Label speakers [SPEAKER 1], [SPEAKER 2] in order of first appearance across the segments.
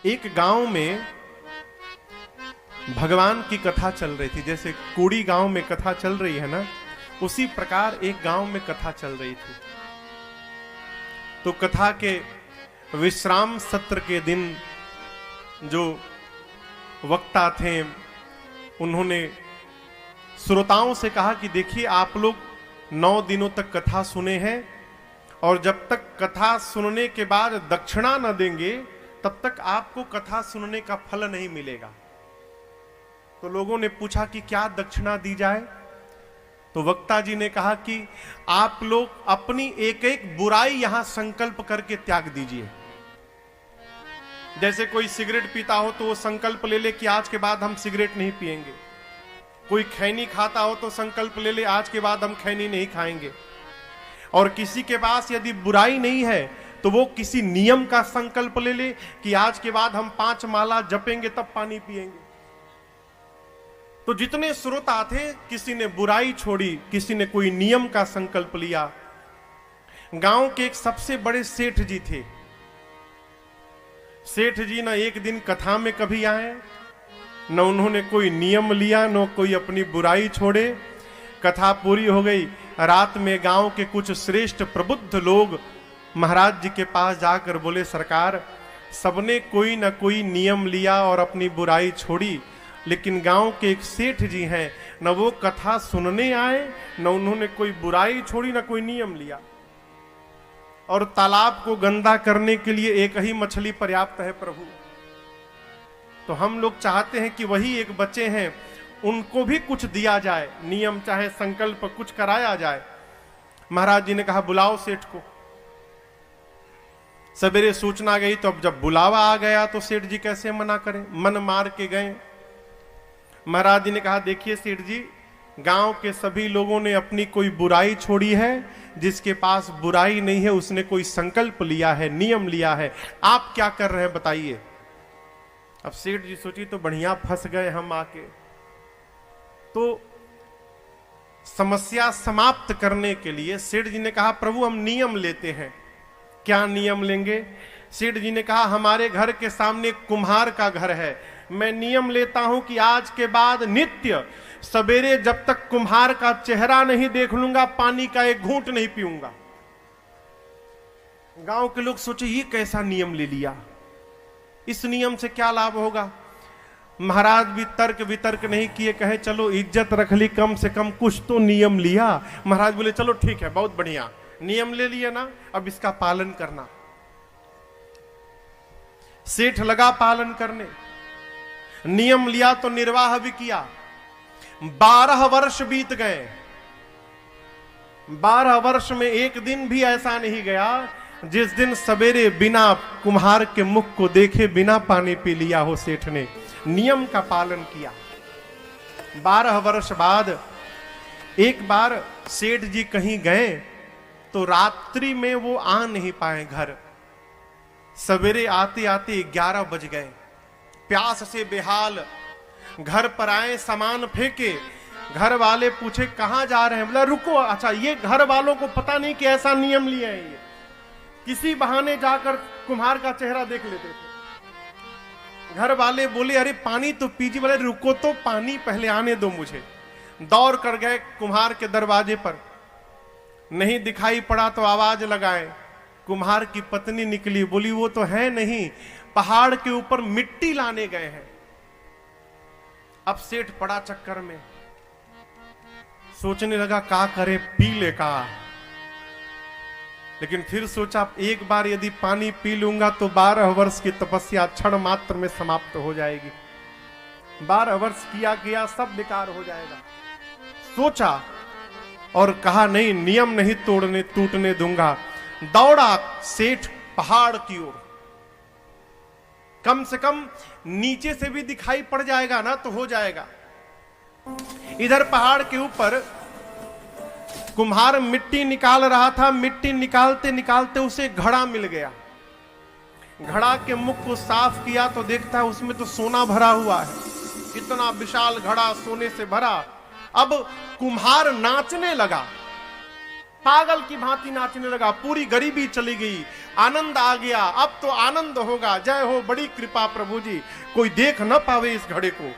[SPEAKER 1] एक गांव में भगवान की कथा चल रही थी। जैसे कोड़ी गांव में कथा चल रही है ना, उसी प्रकार एक गांव में कथा चल रही थी। तो कथा के विश्राम सत्र के दिन जो वक्ता थे, उन्होंने श्रोताओं से कहा कि देखिए, आप लोग 9 दिनों तक कथा सुने हैं और जब तक कथा सुनने के बाद दक्षिणा न देंगे तब तक आपको कथा सुनने का फल नहीं मिलेगा। तो लोगों ने पूछा कि क्या दक्षिणा दी जाए? तो वक्ता जी ने कहा कि आप लोग अपनी एक एक बुराई यहां संकल्प करके त्याग दीजिए। जैसे कोई सिगरेट पीता हो तो वो संकल्प ले ले कि आज के बाद हम सिगरेट नहीं पिएंगे। कोई खैनी खाता हो तो संकल्प ले ले आज के बाद हम खैनी नहीं खाएंगे। और किसी के पास यदि बुराई नहीं है तो वो किसी नियम का संकल्प ले ले कि आज के बाद हम 5 माला जपेंगे तब पानी पिएंगे। तो जितने श्रोता थे, किसी ने बुराई छोड़ी, किसी ने कोई नियम का संकल्प लिया। गांव के एक सबसे बड़े सेठ जी थे। सेठ जी ना एक दिन कथा में कभी आए, न उन्होंने कोई नियम लिया, न कोई अपनी बुराई छोड़े। कथा पूरी हो गई। रात में गांव के कुछ श्रेष्ठ प्रबुद्ध लोग महाराज जी के पास जाकर बोले, सरकार, सबने कोई न कोई नियम लिया और अपनी बुराई छोड़ी, लेकिन गांव के एक सेठ जी हैं, न वो कथा सुनने आए, न उन्होंने कोई बुराई छोड़ी, न कोई नियम लिया। और तालाब को गंदा करने के लिए एक ही मछली पर्याप्त है प्रभु। तो हम लोग चाहते हैं कि वही एक बच्चे हैं, उनको भी कुछ दिया जाए, नियम चाहे संकल्प कुछ कराया जाए। महाराज जी ने कहा, बुलाओ सेठ को। सवेरे सूचना गई तो अब जब बुलावा आ गया तो सेठ जी कैसे मना करें, मन मार के गए। महाराज जी ने कहा, देखिए सेठ जी, गांव के सभी लोगों ने अपनी कोई बुराई छोड़ी है, जिसके पास बुराई नहीं है उसने कोई संकल्प लिया है, नियम लिया है। आप क्या कर रहे हैं बताइए। अब सेठ जी सोची तो बढ़िया फंस गए हम आके। तो समस्या समाप्त करने के लिए सेठ जी ने कहा, प्रभु हम नियम लेते हैं। क्या नियम लेंगे? सेठ जी ने कहा, हमारे घर के सामने कुम्हार का घर है, मैं नियम लेता हूं कि आज के बाद नित्य सवेरे जब तक कुम्हार का चेहरा नहीं देख लूंगा, पानी का एक घूंट नहीं पीऊंगा। गांव के लोग सोचे, ये कैसा नियम ले लिया, इस नियम से क्या लाभ होगा? महाराज भी तर्क वितर्क नहीं किए, कहे चलो इज्जत रख ली, कम से कम कुछ तो नियम लिया। महाराज बोले, चलो ठीक है, बहुत बढ़िया, नियम ले लिया ना, अब इसका पालन करना। सेठ लगा पालन करने, नियम लिया तो निर्वाह भी किया। 12 वर्ष बीत गए। 12 वर्ष में एक दिन भी ऐसा नहीं गया जिस दिन सवेरे बिना कुम्हार के मुख को देखे बिना पानी पी लिया हो सेठ ने। नियम का पालन किया। 12 वर्ष बाद एक बार सेठ जी कहीं गए तो रात्रि में वो आ नहीं पाए घर। सवेरे आते आते 11 बज गए। प्यास से बेहाल घर पर आए, सामान फेंके। घर वाले पूछे कहां जा रहे हैं? बोला रुको, अच्छा ये घर वालों को पता नहीं कि ऐसा नियम लिए हैं। ये किसी बहाने जाकर कुम्हार का चेहरा देख लेते थे। घर वाले बोले, अरे पानी तो पीजिए। बोले रुको तो, पानी पहले आने दो मुझे। दौड़ कर गए कुम्हार के दरवाजे पर, नहीं दिखाई पड़ा तो आवाज लगाए। कुम्हार की पत्नी निकली, बोली वो तो है नहीं, पहाड़ के ऊपर मिट्टी लाने गए हैं। अब सेठ पड़ा चक्कर में, सोचने लगा का करे, पी ले का। लेकिन फिर सोचा एक बार यदि पानी पी लूंगा तो 12 वर्ष की तपस्या क्षण मात्र में समाप्त हो जाएगी। 12 वर्ष किया गया सब बेकार हो जाएगा। सोचा और कहा नहीं, नियम नहीं टूटने दूंगा। दौड़ा सेठ पहाड़ की ओर। कम से कम नीचे से भी दिखाई पड़ जाएगा ना तो हो जाएगा। इधर पहाड़ के ऊपर कुम्हार मिट्टी निकाल रहा था। मिट्टी निकालते निकालते उसे घड़ा मिल गया। घड़ा के मुख को साफ किया तो देखता है उसमें तो सोना भरा हुआ है। इतना विशाल घड़ा सोने से भरा। अब कुम्हार नाचने लगा। पागल की भांति नाचने लगा। पूरी गरीबी चली गई, आनंद आ गया। अब तो आनंद होगा। जय हो, बड़ी कृपा प्रभु जी, कोई देख न पावे इस घड़े को।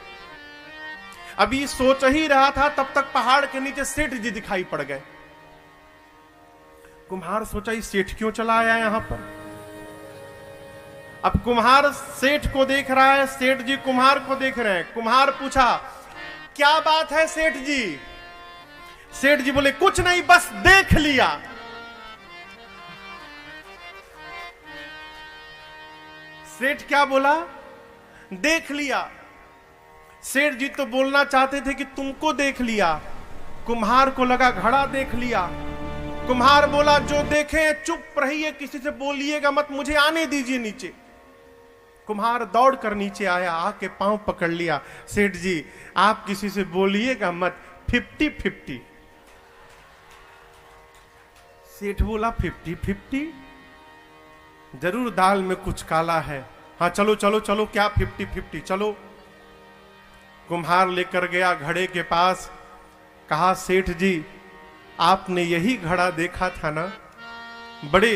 [SPEAKER 1] अभी सोच ही रहा था, तब तक पहाड़ के नीचे सेठ जी दिखाई पड़ गए। कुम्हार सोचा ये सेठ क्यों चला आया यहां पर। अब कुम्हार सेठ को देख रहा है, सेठ जी कुम्हार को देख रहे हैं। कुम्हार पूछा क्या बात है सेठ जी। सेठ जी बोले कुछ नहीं, बस देख लिया। सेठ क्या बोला? देख लिया। सेठ जी तो बोलना चाहते थे कि तुमको देख लिया। कुम्हार को लगा घड़ा देख लिया। कुम्हार बोला जो देखे चुप रहिए, किसी से बोलिएगा मत, मुझे आने दीजिए नीचे। कुम्हार दौड़ कर नीचे आया, आके पांव पकड़ लिया। सेठ जी आप किसी से बोलिएगा मत, 50-50। सेठ बोला 50-50? जरूर दाल में कुछ काला है। हाँ चलो चलो चलो, क्या 50-50, चलो। कुम्हार लेकर गया घड़े के पास, कहा सेठ जी आपने यही घड़ा देखा था ना? बड़े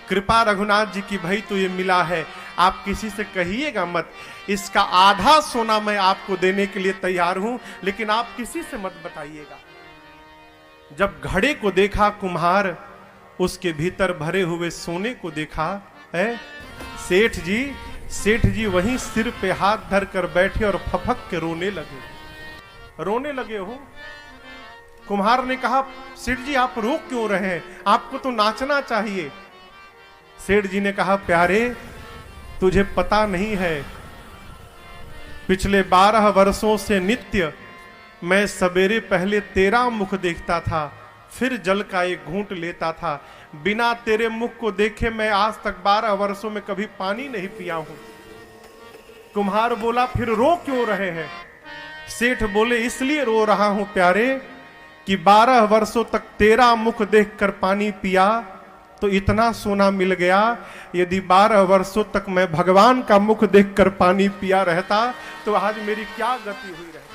[SPEAKER 1] कृपा रघुनाथ जी की भाई तो ये मिला है, आप किसी से कहिएगा मत। इसका आधा सोना मैं आपको देने के लिए तैयार हूं, लेकिन आप किसी से मत बताइएगा। जब घड़े को देखा कुम्हार, उसके भीतर भरे हुए सोने को देखा है। सेठ जी वहीं सिर पे हाथ धर कर बैठे और फपक के रोने लगे हो। कुम्हार ने कहा सेठ जी आप रो क्यों रहे हैं, आपको तो नाचना चाहिए। सेठ जी ने कहा प्यारे तुझे पता नहीं है, पिछले 12 वर्षों से नित्य मैं सवेरे पहले तेरा मुख देखता था, फिर जल का एक घूंट लेता था। बिना तेरे मुख को देखे मैं आज तक 12 वर्षों में कभी पानी नहीं पिया हूं। कुम्हार बोला फिर रो क्यों रहे हैं? सेठ बोले इसलिए रो रहा हूं प्यारे कि 12 वर्षों तक तेरा मुख देखकर पानी पिया तो इतना सोना मिल गया। यदि 12 वर्षों तक मैं भगवान का मुख देखकर पानी पिया रहता तो आज मेरी क्या गति हुई रहती।